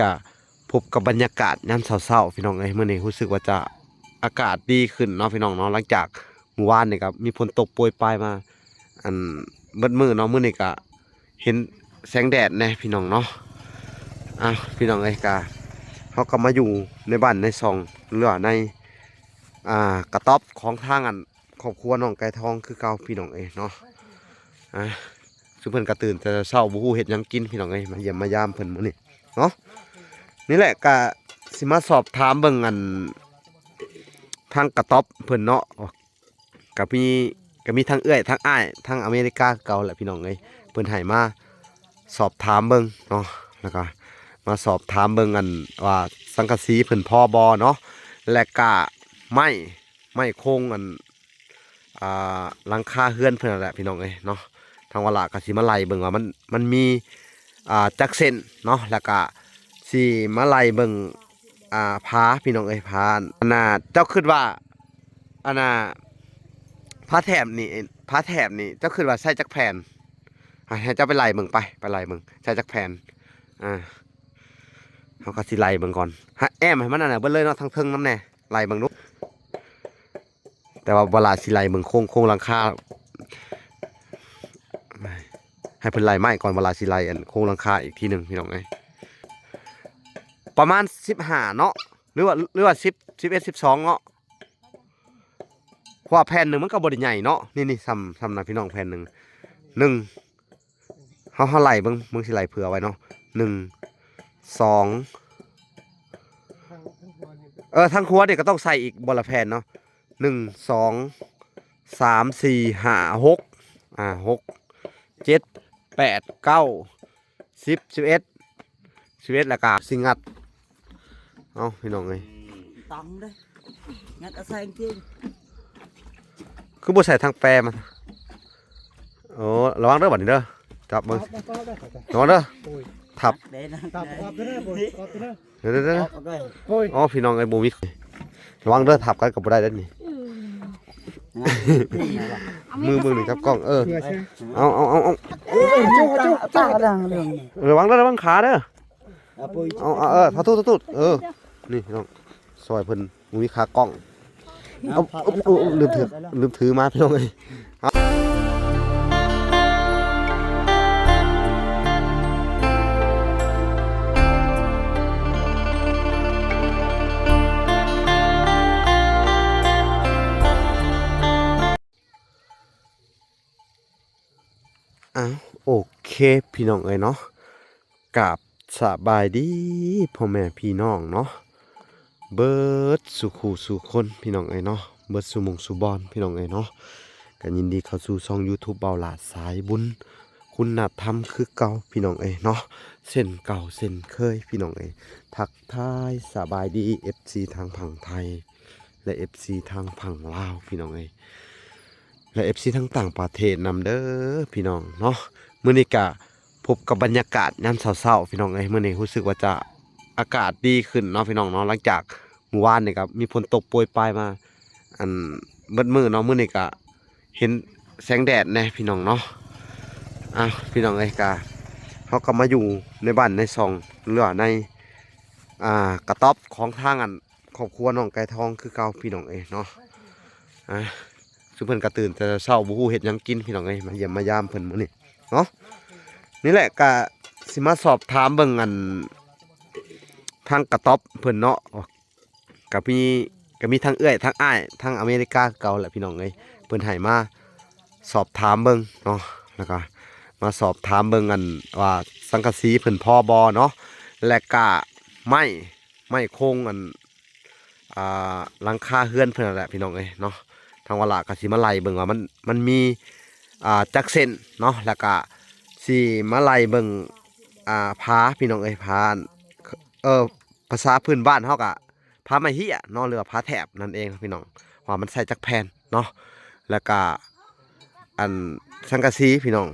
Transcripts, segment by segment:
ก็พบกับบรรยากาศยามเช้าๆพี่น้องเอ้ยมื้อนี้รู้สึกว่าจะอากาศดีขึ้นเนาะพี่น้องเนาะหลังจากเมื่อวานนี่ครับมีฝนตกโปรยปลายมาอันเบิดมื้อเนาะมื้อนี้ก็เห็นแสงแดดแน่พี่น้องเนาะพี่น้องเอ้ยก็เฮาก็มาอยู่ในบ้านในซองหรือว่าในกระต๊อบของทางครอบครัวน้องไก่ทองคือเก่าพี่น้องเอ้ยเนาะซึ่งเพิ่นก็ตื่นแต่เช้าบ่ฮู้เฮ็ดหยังกินพี่น้องเอ้ยมาเยี่ยมมายามเพิ่นมื้อนี้เนาะนี่แหละก็สิมาสอบถามเบิ่งทางกระต๊อบเพิ่นเนาะก็มีทั้งเอื้อยทั้งอ้ายทั้งอเมริกาเก่าแหละพี่น้องเอ้ยเพิ่นให้มาสอบถามเบิ่งเนาะแล้วก็มาสอบถามเบิ่งว่าสังกะสีเพิ่นพอบ่เนาะและก็ไม้โครงหลังคาเฮือนเพิ่นนั่นแหละพี่น้องเอ้ยเนาะทางวลาก็สิมาไล่เบิ่งว่ามันมีจักเส้นเนาะแล้วก็สิมาไล่เบิ่งผาพี่น้องเอ้ยผาอันน่ะเจ้าคิดว่าอันน่ะผาแถบนี่เจ้าคิดว่าใช้จักแผ่นให้เจ้าไปไล่เบิ่งไปไล่เบิ่งใช้จักแผ่นเฮาก็สิไล่เบิ่งก่อนแอมให้มันนั่นน่ะเบิดเลยเนาะทั้งเทิงนำแน่ไล่เบิ่งนุแต่ว่าเวลาสิไล่เบิ่งโครงหลังคาให้เพิ่นไล่ไม้ก่อนเวลาสิไล่โครงหลังคาอีกทีนึงพี่น้องเอ้ยประมาณ15เนาะหรือว่า10 11 12เนาะเพราะว่าแผ่นหนึ่งมันก็บ่ได้ใหญ่เนาะนี่ซ้ำนะพี่น้องแผ่นหนึ่งเฮาไล่เบิ่งสิไล่เผื่อไว้เนาะ1 2ทั้งครัวเด็กก็ต้องใส่อีกบ่ละแผ่นเนาะ1 2 3 4 5 6 6 7 8 9 10 11แล้วก็สิงัดเอาพี่น้องเอ้ยตองเด้งัดเอาใส่จริงคือบ่ใส่ทางแปรมันโอ้ระวังเด้อบัดนี้เด้อจับมือระวังเด้อทับเด้ออ๋อพี่น้องไอ้บ่มีระวังเด้อทับกันก็บ่ได้เด้อนี่มือนี่ครับกล้องเอาระวังเด้อระวังขาเด้อทะทุนี่พี่น้องซอยเพิ่นมีขากล้องลืมถือมาพี่น้องเอ้ยโอเคพี่น้องเอ้ยเนาะกับสบายดีพ่อแม่พี่น้องเนาะเบิดสุขสู่คนพี่น้องเอ้ยเนาะเบิดสุมงสุบอนพี่น้องเอ้ยเนาะกันยินดีเข้าสู่ช่อง YouTube เบาหลาสายบุญคุณธรรมคือเก่าพี่น้องเอ้ยเนาะเส้นเก่าเส้นเคยพี่น้องเอ้ยทักทายสบายดี FC ทางฝั่งไทยและ FC ทางฝั่งลาวพี่น้องเอ้ยและ FC ทั้งต่างประเทศนำเด้อพี่น้องเนาะมื้อนี้ก็พบกับบรรยากาศยามเช้าๆพี่น้องเอ้ยมื้อนี้รู้สึกว่าจะอากาศดีขึ้นเนาะพี่น้องเนาะหลังจากเมื่อวานนี่ครับมีฝนตกโปรยปลายมาเบิดมื้อเนาะมื้อนี้ก็เห็นแสงแดดแน่พี่น้องเนาะพี่น้องเอ้ยก็เฮาก็มาอยู่ในบ้านในซองหรือว่าในกระต๊อบของทางครอบครัวน้องไก่ทองคือเก่าพี่น้องเอ้ยเนาะซึ่งเพิ่นก็ตื่นแต่เช้าบ่ฮู้เฮ็ดหยังกินพี่น้องเอ้ยมาเยี่ยมมายามเพิ่นมื้อนี้เนาะนี่แหละก็สิมาสอบถามเบิ่งทางกระต๊อบเพิ่นเนาะก็มีทั้งเอื้อยทั้งอ้ายทั้งอเมริกาเก่าแหละพี่น้องเอ้ยเพิ่นให้มาสอบถามเบิ่งเนาะแล้วก็มาสอบถามเบิ่งว่าสังกะสีเพิ่นพอบ่เนาะและก็ไม้โครงหลังคาเฮือนเพิ่นนั่นแหละพี่น้องเอ้ยเนาะทางวลาก็สิมาไล่เบิ่งว่ามันมีจักเส้นเนาะแล้วก็สิมาไล่เบิ่งผาพี่น้องเอ้ยผาภาษาพื้นบ้านเฮาก็ผาไม้เหี้ยเนาะหรือว่าผาแถบนั่นเองพี่น้องว่ามันใส่จักแผ่นเนาะแล้วก็สังกะสีพี่น้อง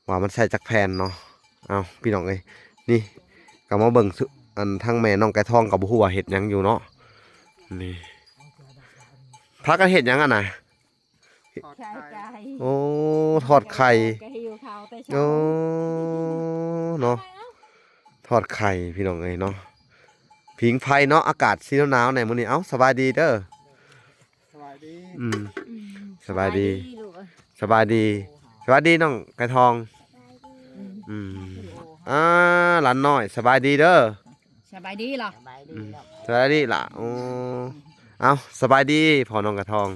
ว่ามันใส่จักแผ่นเนาะพี่น้องเอ้ยนี่ก็มาเบิ่งทั้งแม่น้องไก่ทองกับบ่ฮู้ว่าเฮ็ดหยังอยู่เนาะนี่พากันเฮ็ดหยังน่ะโอ้ทอดไข่โอ้เนาะ ทอดไข่พี่น้องเอ้ยเนาะผิงไฟเนาะอากาศสีหนาวๆในมื้อนี้เอ้าสบายดีเด้อ สบายดี อืมสบายดี ลูกเอ้ย สบายดีสบายดีน้องไก่ทองอืมหลานน้อยสบายดีเด้อ สบายดีเหรอ สบายดีแล้ว สบายดีล่ะโอ้เอาสบายดีพ่อน้องไก่ทอง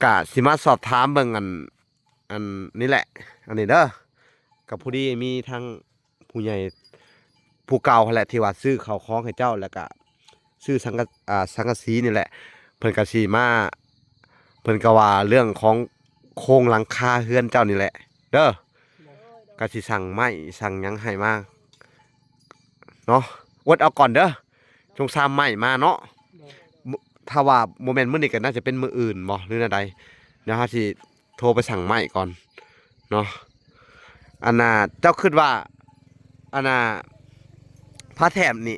กะสิมาสอบถามเบิ่งอันนี่แหละ อันนี้เด้อกับผู้ดีมีทั้งผู้ใหญ่ผู้เก่าหั่นแหละที่ว่าซื้อข้าวของให้เจ้าแล้วก็ซื้อสังกะสีนี่แหละ เพิ่นก็สิมาเพิ่นก็ว่าเรื่องของโครงหลังคาเฮือนเจ้านี่แหละ เด้อก็สิสั่งไม้สั่งหยังให้มาเนาะอดเอาก่อนเด้อจงซ้ำไม้มาเนาะถ้าว่าโมเมนต์มื้อนี้ก็น่าจะเป็นมื้ออื่นบ่หรือแนวใดเดี๋ยวเฮาสิโทรไปสั่งไม้ก่อนเนาะอันน่ะเจ้าคิดว่าอันน่ะผ้าแถบนี่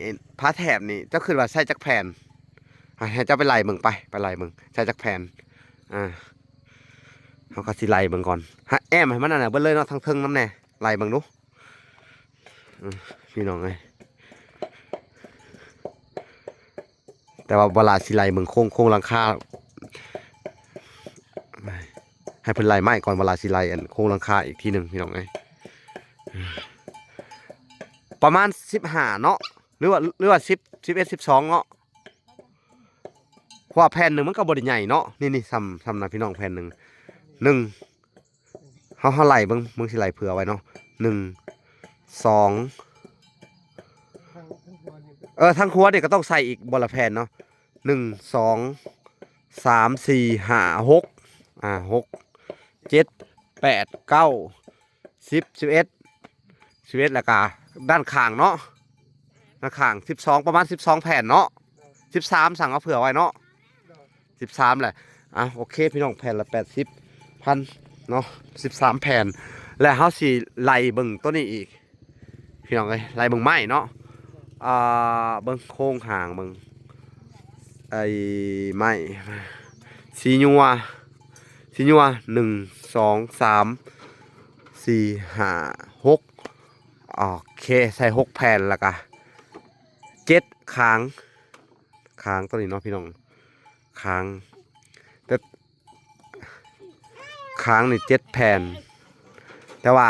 เจ้าคิดว่าใช้จักแผ่นให้เจ้าไปไล่มึงไปไล่มึงใช้จักแผ่นเฮาก็สิไล่เบิ่งก่อนแอมให้มันนั่นน่ะเบิดเลยเนาะทั้งเทิงนำแน่ไล่เบิ่งดูพี่น้องเอ้ยแต่ว่าเวลาสิไล่เบิ่งโค้งหลังคาให้เพิ่นไล่ไม้ก่อนเวลาสิไล่อันโค้งหลังคาอีกทีหนึงพี่น้องเอ้ยประมาณ15เนาะหรือว่า10 11 12เนาะเพราะว่าแผ่นหนึงมันก็บ่ได้ใหญ่เนาะนี่ซ้ำนะพี่น้องแผ่นหนึงเฮาไล่เบิ่งมึงสิไล่เผื่อไว้เนาะ1 2ทั้งครัวนี่ก็ต้องใส่อีกบ่ละแผ่นเนาะ1 2 3 4 5 6 6 7 8 9 10 11แล้วก็ด้านข้างเนาะด้านข้าง12ประมาณ12แผ่นเนาะ13สั่งเอาเผื่อไว้เนาะ13แหละโอเคพี่น้องแผ่นละ80,000เนาะ13แผ่นและเฮาสิไล่เบิ่งตัวนี้อีกพี่น้องเอ้ยไล่เบิ่งไม้เนาะเบิ่งโครงห่างเบิ่งไอ้ไม้สีญัว1 2 3 4 5 6โอเคใส่6แผ่นแล้วก็7ค้างตัวนี้เนาะพี่น้องค้างแต่ค้างนี่7แผ่นแต่ว่า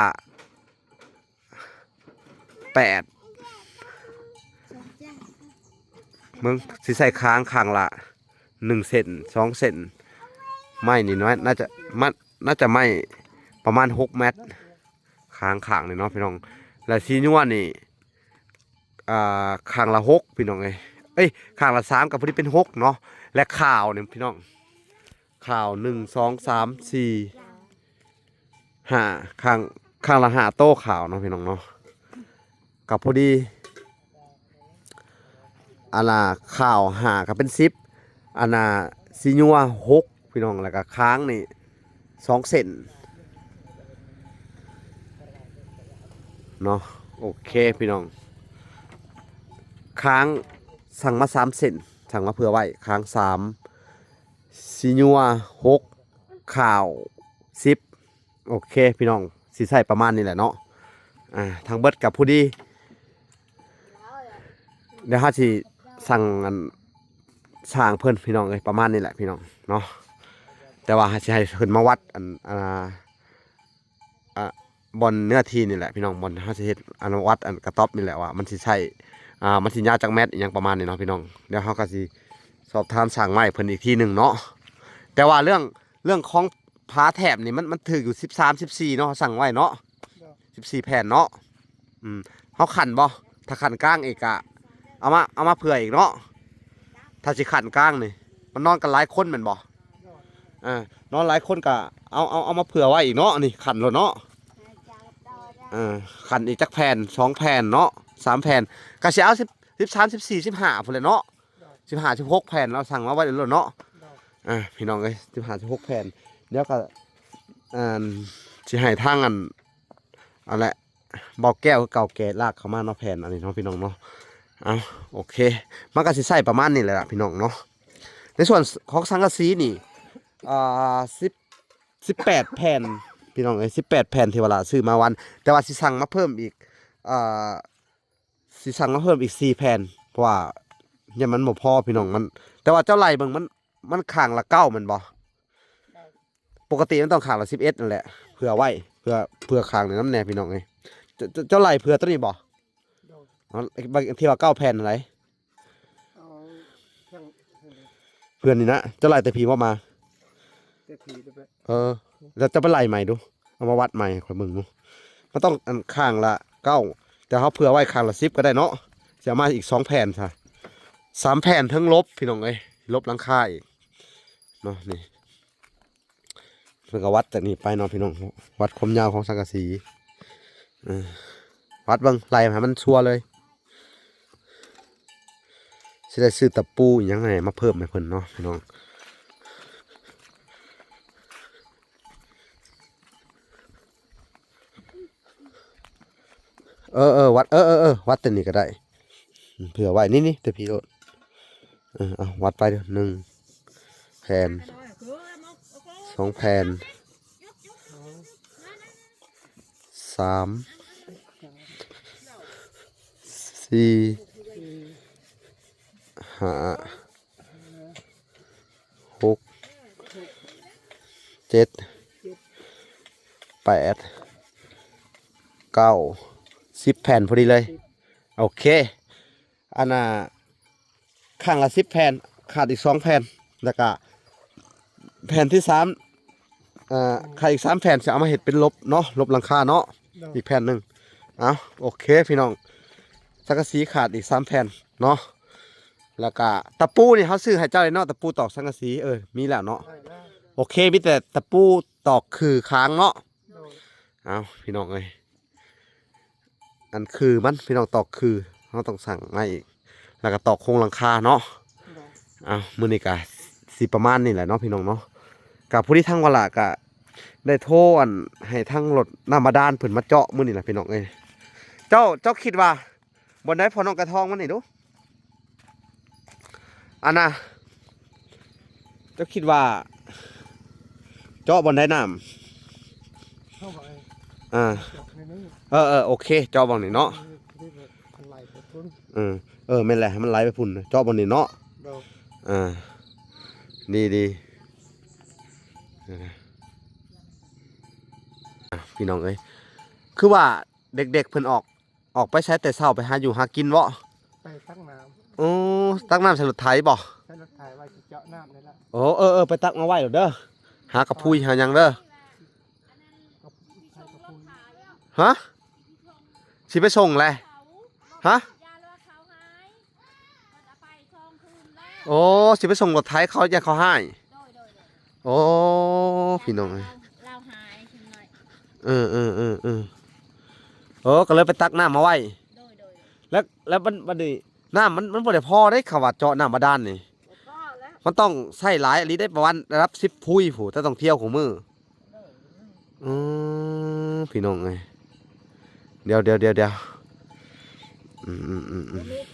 8มึงสิใส่ค้างละ1เซน2เซนไม้นี่น้อยน่าจะไม่ประมาณ6เมตรค้างนี่เนาะพี่น้องและสีนวลนี่ข้างละ6พี่น้องข้างละ3กับพอดีเป็น6เนาะและข่าวเนี่ยพี่น้องข่าว1 2 3 4 5ข้างละ5โต้ข่าวเนาะพี่น้องเนาะกับพอดีอันน่ะข่าว5กับเป็น10อันน่ะสีนัว6พี่น้องแล้วก็ค้างนี่2เซนเนาะโอเคพี่น้องค้างสั่งมา3เซนสั่งมาเผื่อไว้ค้าง3สีนัว6ข่าว10โอเคพี่น้องสิใส่ประมาณนี้แหละเนาะทางเบิดกับผู้ดีเดี๋ยวเฮาสิสั่งอันสร้างเพิ่นพี่น้องประมาณนี้แหละพี่น้องเนาะแต่ว่าสิให้เพิ่นมาวัดบนเนื้อที่นี่แหละพี่น้องบนเฮาสิเฮ็ดวัดกระต๊อบนี่แหละว่ามันสิใช่มันสิยาวจักแมตรอีหยังประมาณนี้เนาะพี่น้องเดี๋ยวเฮาก็สิสอบถามสร้างไม้เพิ่นอีกทีนึงเนาะแต่ว่าเรื่องของผาแถบนี่มันถืออยู่13 14เนาะสั่งไว้เนาะ14แผ่นเนาะเฮาขันบ่ถ้าขันกลางอีกอะเอามาเผื่ออีกเนาะถ้าสิขันกลางนี่มันนอนกันหลายคนแม่นบ่นอนหลายคนก็เอามาเผื่อไว้อีกเนาะนี่ขันแล้วเนาะขันอีกจักแผ่น2แผ่นเนาะ3แผ่นก็สิเอา13 14 15พุ่นแหละเนาะ15 16แผ่นเราสั่งมาไว้แล้วเนาะพี่น้องเอ้ย15 16แผ่นเดี๋ยวก็สิให้ทางอันแหละบ่อแก้วเก่าแก่ลากเข้ามาเนาะแผ่นอันนี้เนาะพี่น้องเนาะโอเคมันก็สิใส่ประมาณนี้แหละพี่น้องเนาะในส่วนของสังกะสีนี่18แผ่นพี่น้อง18แผ่นที่เวลาซื้อมาวันแต่ว่าสิสั่งมาเพิ่มอีก อ่าสิสั่งมาเพิ่มอีก4แผ่นเพราะว่ายังมันบ่พอพี่น้องมันแต่ว่าเจ้าไหลเบิ่งมันข้างละ9แม่นบ่ปกติมันต้องข้างละ11นั่นแหละเผื่อไว้เพื่อข้างในน้ำแน่พี่น้องเอ้ยเจ้าไหลเผื่อตัวนี้บ่ โดน อ๋อบางที่ว่า9แผ่นอะไร เอาเครื่อง เพื่อนนี่นะเจ้าไหลแต่พีว่ามา เตะผีด้วย แล้วจะไปไหลใหม่ดูเอามาวัดใหม่ข่อยเบิ่งดูมันต้องอันข้างละ9แต่เขาเผื่อไว้ข้างละ10ก็ได้เนาะจะเอามาอีก2แผ่นซะ3แผ่นทั้งลบพี่น้องเอ้ยลบหลังคาอีกเนาะนี่เพื่อก็วัดจากนี้ไปเนาะพี่น้องวัดความยาวของสังกะสีวัดเบิ่งไหลให้มันชัวร์เลยสิได้ซื้อตะปูอีหยังไงมาเพิ่มให้เพิ่นเนาะพี่น้องวัดวัดตัวนี้ก็ได้เผื่อไว้นี่แต่พี่โลดเอาวัดไปเด้อ1แผ่น2แผ่น3 4 5 6 7 8 9 10แผ่นพอดีเลยโอเคอันน่ะข้างละ10แผ่นขาดอีก2แผ่นแล้วก็แผ่นที่3ขาดอีก3แผ่นจะเอามาเฮ็ดเป็นลบเนาะลบหลังคาเนาะอีกแผ่นหนึงเอาโอเคพี่น้องสังกะสีขาดอีก3แผ่นเนาะแล้วก็ตะปูนี่เขาซื้อให้เจ้าเลยเนาะตะปูตอกสังกะสีมีแล้วเนาะโอเคมีแต่ตะปูตอกคือค้างเนาะเอาพี่น้องเอ้ยอันคือมันพี่น้องตอกคือเราต้องสั่งมาอีกแล้วก็ตอกโครงหลังคาเนาะเอามื้อนี้ก็สิประมาณนี้แหละเนาะพี่น้องเนาะกับผู้ที่ทั้งวลากะได้โทรอันให้ทั้งรถน้ำบาดาลเพิ่นมาเจาะมื้อนี้แหละพี่น้องเอ้ยเจ้าคิดว่าบนได้พอน้องกระทองมันนี่ดูอันน่ะเจ้าคิดว่าเจาะบนได้น้ำ เข้าไป ในนี้ โอเคเจาะบนนี่เนาะ ที่แบบไหลไปทุน แม่นแหละให้มันไหลไปพุ่นเจาะบนนี่เนาะ โดน ดีพี่น้องเอ้ยคือว่าเด็กๆเพิ่นออกไปใช้แต่เช้าไปหาอยู่หากินเวาะ ไปตั้งน้ โอ้ตักน้ำใส่รถไถบ่ ำใช้รถถ่ายไว้ที่เจาะน้ำนี่แหละ โอ้ไปตักมาไว้เด้อหากระพุ้ยหาหยังเด้อ ก็ใช้กระพุ้น ฮะสิไปส่งแหละฮะโอ้สิไปส่งรถไถเขาอย่าเขาให้โอ้พี่น้องเอ้ย เราหายถึงหน่อย ก็เลยไปตักน้ำมาไว้ โดย แล้วมันนี่น้ำมันบ่ได้พอได้เขาว่าเจาะน้ำบาดาลนี่ ก็แล้ว มันต้องใส่หลายอันนี้ได้ประมาณระดับ10พุ้ยผู้ถ้าต้องเที่ยวของมือพี่น้องเอ้ยเดี๋ยวมี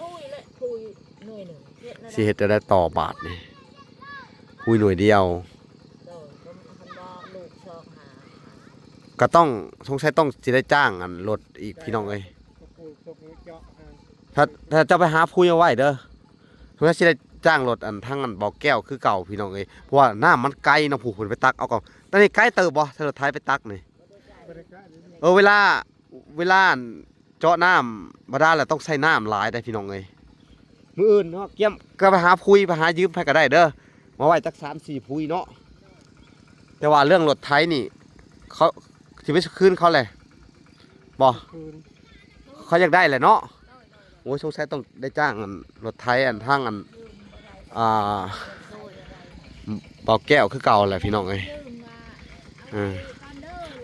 คุยเลยคุยหน่วยหนึ่งเฮ็ดแล้ว สิเฮ็ดจะได้ต่อบาทนี่พุ้ยหน่วยเดียว โดยผมคันบ่ลูกชอบหา ก็ต้องสงสัยต้องสิได้จ้างอันรถอีกพี่น้องเอ้ย กระพุ้นพวกนี้เจาะ ถ้าเจ้าไปหาพุ้ยเอาไว้เด้อเพื่อสิได้จ้างรถอันทั้งอันบ่อแก้วคือเก่าพี่น้องเอ้ยเพราะว่าน้ำมันไกลเนาะผู้คนไปตักเอาก่อนตอนนี้ไกลเติบบ่ถ้ารถไถไปตักนี่ บริการนี้ เวลาเจาะน้ำบาดาลแล้วต้องใช้น้ำหลายได้พี่น้องเอ้ยมื้ออื่นเนาะเกี่ยมก็ไปหาพุ้ยไปหายืมไปก็ได้เด้อมาไว้จัก3-4พุ้ยเนาะแต่ว่าเรื่องรถไถนี่เขาสิไปคืนเขาเลยบ่ คืน เขาอยากได้แหละเนาะโอ้ยสงสัยต้องได้จ้างอันรถไถอันทางอันบ่อแก้วคือเก่าแหละพี่น้องเอ้ย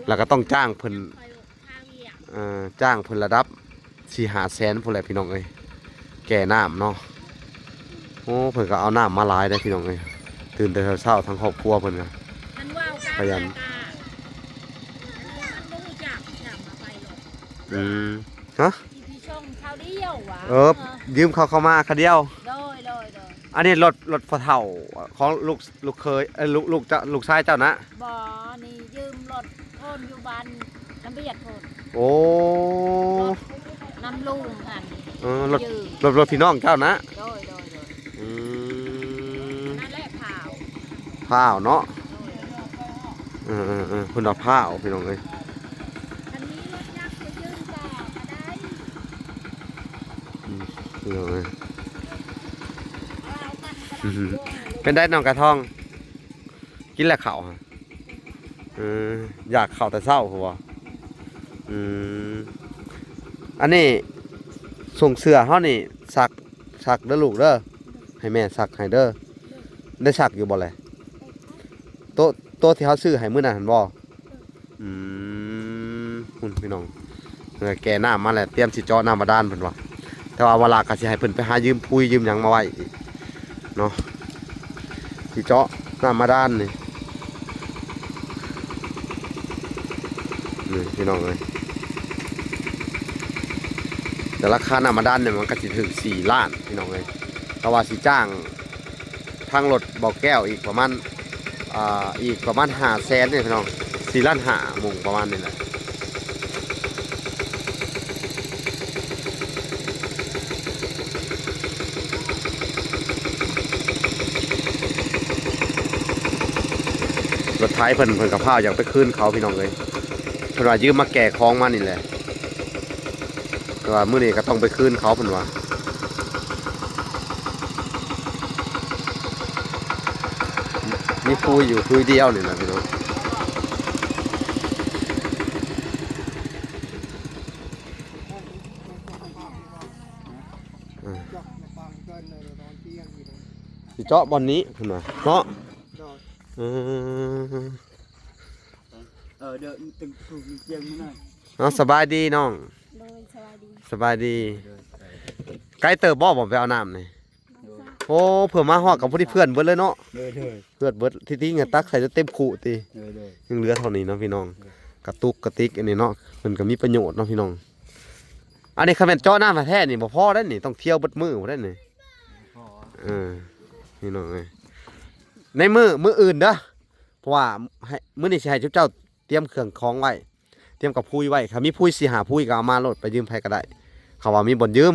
แล้วก็ต้องจ้างเพิ่นจ้างเพิ่นระดับ4-5 แสนพุ่นแหละพี่น้องเอ้ยแก่น้ำเนาะโอ้เพิ่นก็เอาน้ำมาหลายได้พี่น้องเอ้ยตื่นแต่เช้าทั้งครอบครัวเพิ่นก็ มันว่าวกัน พยัญ มันบ่รู้จักจับมาไปหรอก ฮะ ที่พี่ช่องเขาเดียวว่ะ ยืมเขามาคันเดียว โดย อันนี้รถพ่อเฒ่าของลูกเคยลูกชายเจ้านะ บ่นี่ยืมรถโอนอยู่บ้านน้ำเบียดโพน โอ้ รถ น้ำลุงหัน รถ ยืม รถพี่น้องเจ้านะ โดย อืม นั่นแหละเผา ผ้าวเนาะเพิ่นเอาผ้าวพี่น้องเอ้ย อันนี้รถยักษ์จะยืนต่อมาได้ พี่น้องเอ้ย เอามันกระ อื ดับ ม วง เป็นได้น้องกระทอง กินแล้วข้าวฮะอยากข้าวแต่เช้าพุ่นบ่อันนี้ส่งเสื้อเฮานี่ซักเด้อลูกเด้อให้แม่ซักให้เด้อได้ซักอยู่บ่แลโต๊ะที่เฮาซื้อให้มื้อนั้นหั่นบ่คุณพี่น้องแก่น้ำมาแล้วเตรียมสิเจาะน้ำบาดาลเพิ่นว่าแต่ว่าเวลาก็สิให้เพิ่นไปหายืมปุยยืมหยังมาไว้อีกเนาะสิเจาะน้ำบาดาลนี่พี่น้องเอ้ยแต่ราคาน้ำบาดาลเนี่ยมันก็สิถึง4 ล้านพี่น้องเอ้ยแต่ว่าสิจ้างทางรถบ่อแก้วอีกประมาณ500,000เนี่ยพี่น้อง4 ล้าน5มุ่งประมาณนี้แหละรถไถเพิ่นกับพาอยากไปคืนเขาพี่น้องเลยเพิ่นว่ายืมมาแก่คล้องมานี่แหละแต่ว่ามื้อนี้ก็ต้องไปคืนเขาเพิ่นว่ามีคุยอยู่คุยเดียวนี่แหละพี่น้อง เจาะในปางเกินเลยนอนเตียงอยู่เลย สิเจาะบอลนี้เพิ่นว่าเนาะ โดย เดินตึงถูกเจียงมื้อนั้น เอาสบายดีน้อง โดยสวัสดี สบายดีไกลเติบบ่ผมไปเอาน้ำนี่โอ้เผื่อมาฮอดกับผู้ที่เพื่อนเบิดเลยเนาะ เด้อ เพื่อนเบิดที่เงินตักใส่เต็มขู่ติ เด้อ ยังเหลือเท่านี้เนาะพี่น้องกระตุกกระติกอันนี้เนาะมันก็มีประโยชน์เนาะพี่น้องอันนี้คันแม่นเจาะน้ำแท้ๆนี่บ่พอได้นี่ต้องเที่ยวเบิดมื้อบ่ได้นี่ พอ พี่น้องเอ้ยในมื้ออื่นเด้อเพราะว่าให้มื้อนี้สิให้เจ้าเตรียมเครื่องของไว้เตรียมกับพุ้ยไว้ถ้ามีพุ้ยสิหาพุ้ยก็เอามาโลดไปยืมไผก็ได้เขาว่ามีบ่อนยืม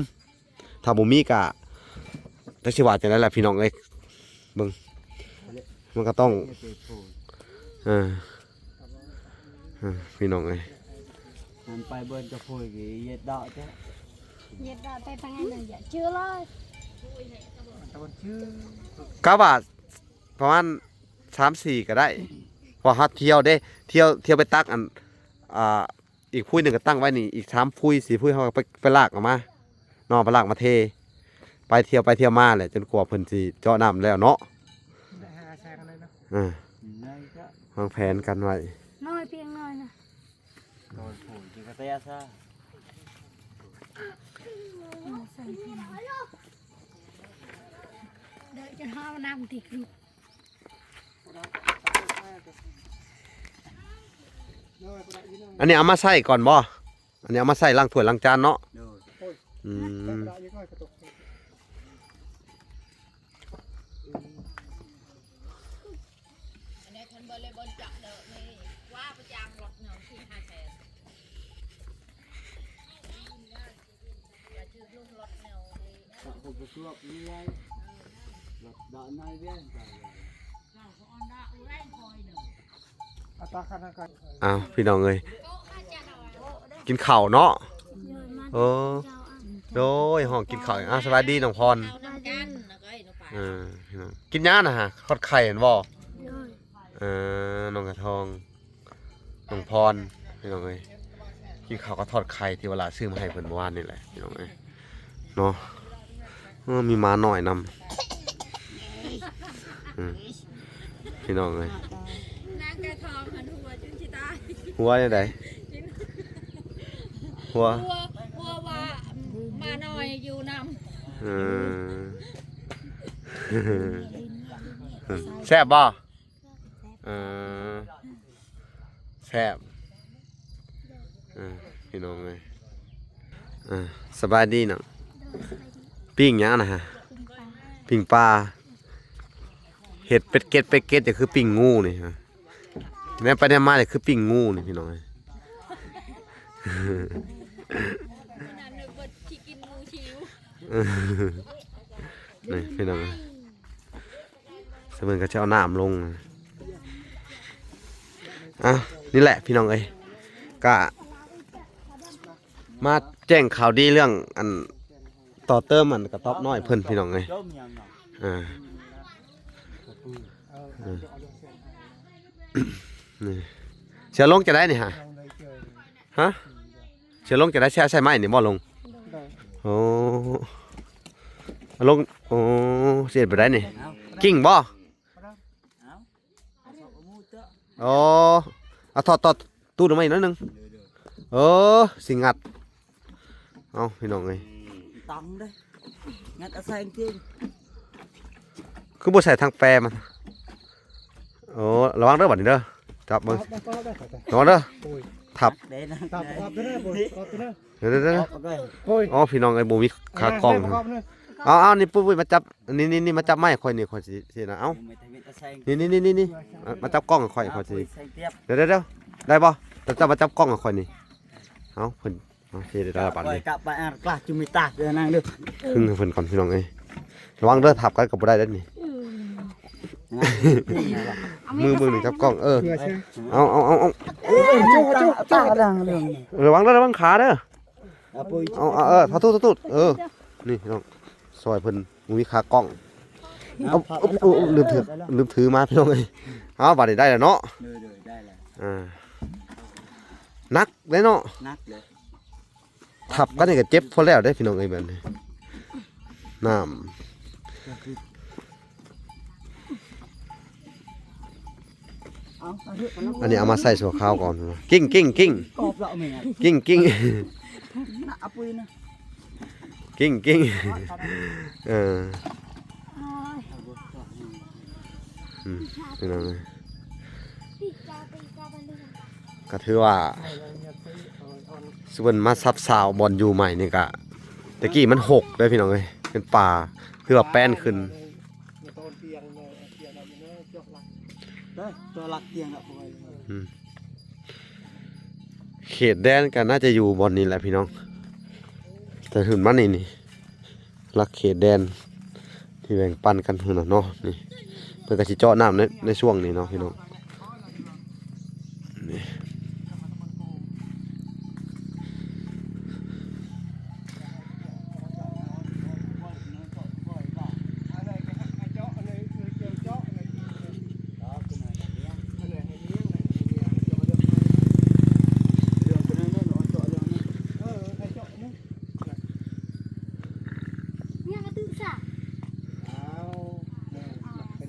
ถ้าบ่มีก็จักสิว่าจังได๋ล่ะพี่น้องเอ้ยเบิ่งมันก็ต้อง เจ็บปวด พี่น้องเอ้ย มันไปเบิ่นจะพูดกี่เย็ดดอกจ้ะ เย็ดได้ไปทางไหนเลยอย่าเชื่อเลย ตะวันชื่อ 9 บาทประมาณ 3-4 ก็ได้เพอฮัดเที่ยวเด้เที่ยวไปตักอันอีกพุ้ยหนึงก็ตั้งไว้นี่อีก3พุ้ย4พุ้ยเฮาก็ไปลากออกมาเนาะไปลากมาเทไปเที่ยวมาแหละจนกว่าเพิ่นสิเจาะน้ำแล้วเนาะ ได้หาแซงอะไรเนาะ นั่นก็ วางแผนกันไว้ น้อยเพียงน้อยนะ โดนผูกจิกระเตะซะ เดี๋ยวจะห้ามน้ำติดลูก โดยประดับยี่น้อง อันนี้เอามาใส่ก่อนบ่อันนี้เอามาใส่ล้างถ้วยล้างจานเนาะ โดน อื ประ ม ดับยี่น้อยกระตก อันนี้คนบริบนจับเด้อนี่ว่าประจางรถเนาะที่5แสนอย่าจืดลูกรถเนาะ ตะผมก็ชอบนี่ไว้หลับดอกนายเว้นไป เราก็อันดาอุไรคอยเนาะ อัตราการทางการ อ้าวพี่น้องเอ้ยกินข้าวเนาะโอ้โดยห้องกินข้าวสวัสดีน้องพร เอาน้ำกันนะก็ไอ้น้องปลา พี่น้องกินย่านะฮะทอดไข่เห็นบ่น้องกระทองน้องพรพี่น้องเอ้ยกินข้าวก็ทอดไข่ที่เวลาซื้อมาให้เพิ่นเมื่อวานนี่แหละพี่น้องเอ้ยเนาะมีหมาหน่อยนำพี่น้องเอ้ย นางกระทองหันหัวจนชิตาย หัวยังไงหัว หัวว่ามาหน่อยอยู่นำ แซ่บบ่แซ่บพี่น้องเลยสบายดีเนาะปิ้งหยังนะฮะปิ้งปลาเห็ดเป็ดเก็ดจะคือปิ้งงูนี่ฮะแม่ไปได้มาจะคือปิ้งงูนี่พี่น้องเลย นั่นนึกว่า นี่พี่น้องเสมือนก็จะเอาน้ำลงอ่ะนี่แหละพี่น้องเอ้ยก็มาแจ้งข่าวดีเรื่องอันต่อเติมอันกระต๊อบน้อยเพิ่นพี่น้องเอ้ย Chôm nhầm nào. อ่า เอา นี่เสือลงจะได้นี่ฮะ ลงเลยเจอ ฮะเสือลงจะได้ใช่ไหมนี่บ่ลง ได้ โอ้ลงโอ้เสียไปได้นี่ Áo. กิ่งบ่ Áo. Áo sọc ở mũ tớ. อ๋อเอาถอดตู้ตรงไหนนิดนึง Được được. เออสิงัดเอาพี่น้องเอ้ย Tắm đấy. Ngắt ở xanh trên. คือบ่ใส่ทางแปรมันโอ้ระวังเด้อบัดนี้เด้อจับมือ ได้ก็ได้ก็ได้ ระวังเด้อ โอ้ย ทับ Để nó. ตับออกตัวนั้นบ่ออกตัวนั้น เดี๋ยว Ốc ở đây. โอ้ย อ๋อพี่น้องไอ้บ่มีขากล้อง ให้ประกอบนะ เอานี่ปุ้ยมาจับนี่มาจับไม้ข่อยนี่ข่อยสินะเอ้า Mày thấy biết ở xanh. นี่มาจับกล้องกับข่อยข่อยสิ Áo xanh tiếp. เดี๋ยวได้บ่จะมาจับกล้องกับข่อยนี่เอาเพิ่นโอเคได้แล้วบัด Rồi นี้ cặp bạn ăn class chúng mày tạt rồi năng được. ครึ่งให้เพิ่นก่อนพี่น้องเอ้ยระวังเด้อทับกันก็บ่ได้เด้อนี่ มือนี่จับกล้อง เพื่อใช่ เอา Tạt đang đường. ระวังเด้อระวังขาเด้อ À bôi. เอาทะทุนี่พี่น้องซอยเพิ่นบ่มีขากล้องเอาลืมถือมาพี่น้องเอ้ยเอาบัดนี้ได้แล้วเนาะ Rồi rồi đây là นักเด้เนาะ nát đấy. ทับกันนี่ก็เจ็บพอแล้วได้พี่น้องเอ้ยแบบนี้น้ำ Áo tao được nó อันนี้เอามาใส่สัวข้าวก่อนกิ้ง cọp lọ mình à. กิ้ง Nạ bôi nó. กิ้งเออพี่น้องเอ้ยก็ถือว่า ให้เราเนี่ยซื้อเอา ส่วนมาซับซาวบอลอยู่ใหม่นี่ก็ตะกี้มันหกเลยพี่น้องเอ้ยเป็นป่าคือว่าแป้นขึ้น เนี่ยต้นเตียงเนี่ยเตียงเราอยู่เนี่ยจกหลัง Đây, cho lặt tiền ạ bôi. เขตแดนก็น่าจะอยู่บอลนี้แหละพี่น้องแต่ถึงมันนี่รักเขตแดนที่แบ่งปันกันเท่านั้นเนาะนี่เพื่อก็สิเจาะน้ำในช่วงนี้เนาะพี่น้องนี่ อันไหนก็ให้เจาะอันไหนคือเจาะเจาะอันไหนคือ Đó, cái này là nhé. อันไหนให้เลี้ยงอันไหนให้เลี้ยงเจาะเรื่อง Đường cái này nó chọn đường này. ให้เจาะเนี่ย Yang itu sah. เอาเนี่ยเป็น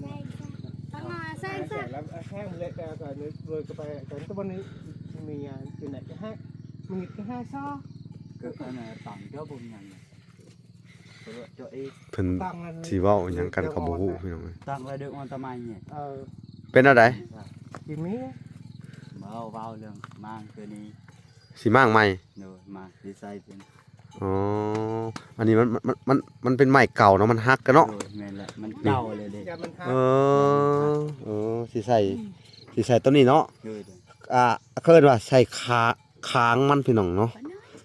Sama แห้ง saya เสร็จแล้วแห้งเละแต่ก็เลยก็ไปแต่ตัวนี้มีจุดไหนจะแห้งมีแค่ซ้อ Cái này tặng cho bông nhằn này. Rồi cho y. เพิ่น ตั้งอัน สิเว้าหยังกันก็บ่ฮู้พี่น้องเอ้ย Tặng là được ngon tâm anh nhỉ. เป็นอะไร กินมี Mở vào đường mang cái này สิมั่งใหม่ rồi mà đi xay tiền. อ๋ออันนี้มันเป็นไม้เก่าเนาะมันฮักกันเนาะ Rồi mình lại mình đauเลยเด็ก อย่ามันหัก สิใส่ตัวนี้เนาะ rồi rồi เคินว่าใส่ค้างมันพี่น้องเนาะ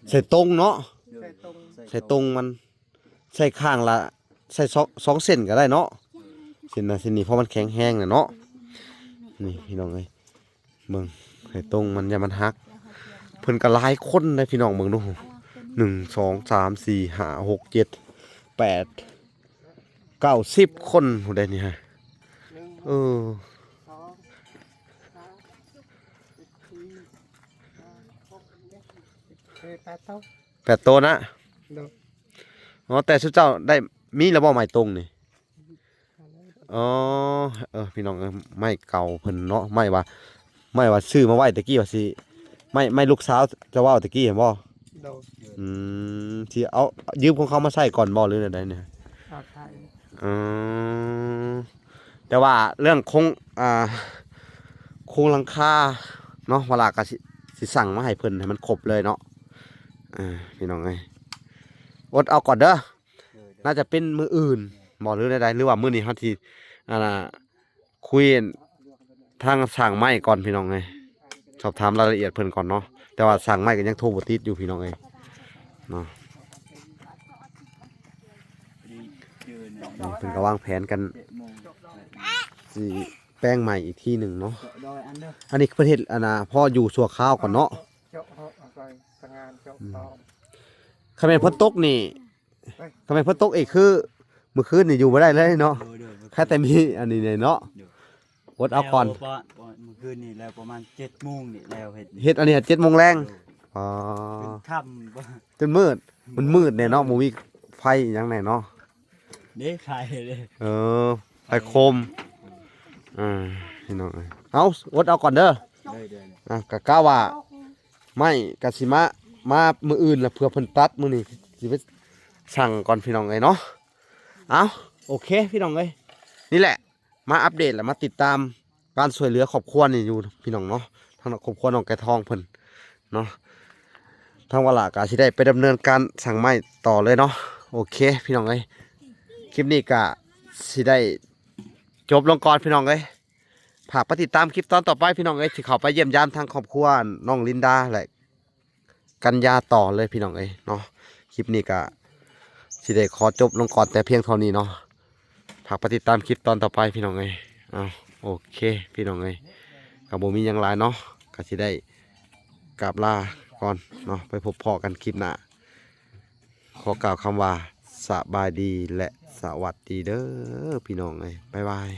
ใส่ตรงเนาะ ใส่ตรง ใส่ตรงมันใส่ข้างละใส่สองเส้นก็ได้เนาะเส้นนั้นเส้นนี้เพราะมันแข็งแห้งน่ะเนาะนี่พี่น้องเอ้ยเบิ่งใส่ตรงมันอย่ามันหักเพิ่นก็หลายคนเลยพี่น้องเบิ่งดู1 2 3 4 5 6 7 8 9 10คนผู้ใดนี่ฮะ หนึ่ง เออ สองสามสี่ห้าหกเจ็ดแปดเท่า 8โตวนะ เดี๋ยว อ๋อแต่สุดเจ้าได้มีระบ่ไม้ตรงนี่อ๋อพี่น้องไม้เก่าเพิ่นเนาะไม้ว่าซื้อมาไว้ตะกี้ว่าสิไม่ลูกสาวจะว่าตะกี้เห็นบ่ เดี๋ยว ที่เอายืมของเขามาใช้ก่อนบ่หรือไดเนี่ย เอาไข่ อืมแต่ว่าเรื่องโครงหลังคาเนาะเวลาก็สิสั่งมาให้เพิ่นให้มันครบเลยเนาะพี่น้องเอ้ยอดเอาก่อนเด้อ น่าจะเป็นมืออื่นบ่หรือใดๆหรือว่ามื้อนี้เฮาสิคุยทางสั่งไม้ก่อนพี่น้องเอ้ยสอบถามรายละเอียดเพิ่นก่อนเนาะแต่ว่าสั่งไม้ก็ยังโทรบ่ติดอยู่พี่น้องเอ้ยเนาะ เจอเนี่ย เพิ่นก็วางแผนกัน 7 โมง สิแป้งใหม่อีกที่หนึ่งเนาะ เจาะดอยอันเด้อ อันนี้เพิ่นเฮ็ดอันน่ะพ่ออยู่ชั่วคราวก่อนเนาะ เจาะเหาะอะไรสังงานเจาะตอม คันแม่นเพิ่นตกนี่คันแม่นเพิ่นตกอีกคือมื้อคืนนี่อยู่บ่ได้เลยเนาะ เด้อ แค่แต่มีอันนี้เนี่ยเนาะอดเอาก่อน แล้วเมื่อคืนนี่แล้วประมาณ 7 โมงนี่แล้วเฮ็ดนี่ เฮ็ดอันนี้7 โมงแรงอ๋อ เป็นค่ำบ่ จนมืดมันมืดแน่เนาะบ่มีไฟอิหยังแน่เนาะ เด้ใครเด้ เออไฟโคมพี่น้องเอ้ยเอาอดเอาก่อนเด้อ เด้อ ก็กะว่าไม่กะสิมามื้ออื่นล่ะเพื่อเพิ่นตัดมื้อนี้สิไปสั่งก่อนพี่น้องเอ้ยเนาะเอาโอเคพี่น้องเอ้ยนี่แหละมาอัปเดตและมาติดตามการช่วยเหลือครอบครัวนี่อยู่พี่น้องเนาะทางครอบครัวน้องแก่ทองเพิ่นเนาะทางวลากะสิได้ไปดำเนินการสั่งไม้ต่อเลยเนาะโอเคพี่น้องเอ้ยคลิปนี้กะสิได้จบลงก่อนพี่น้องเอ้ยฝากไปติดตามคลิปตอนต่อไปพี่น้องเอ้ยที่เขาไปเยี่ยมยามทางครอบครัวน้องลินดาและกัญญาต่อเลยพี่น้องเอ้ยเนาะคลิปนี้กะสิได้ขอจบลงก่อนแต่เพียงเท่านี้เนาะฝากไปติดตามคลิปตอนต่อไปพี่น้องเอ้ยโอเคพี่น้องเอ้ยกับบ่มีหยังหลายเนาะก็สิได้กราบลาก่อนเนาะไปพบพอกันคลิปหน้าขอกล่าวคำว่าสบายดีและสวัสดีเด้อพี่น้องเอ้ยบ๊ายบาย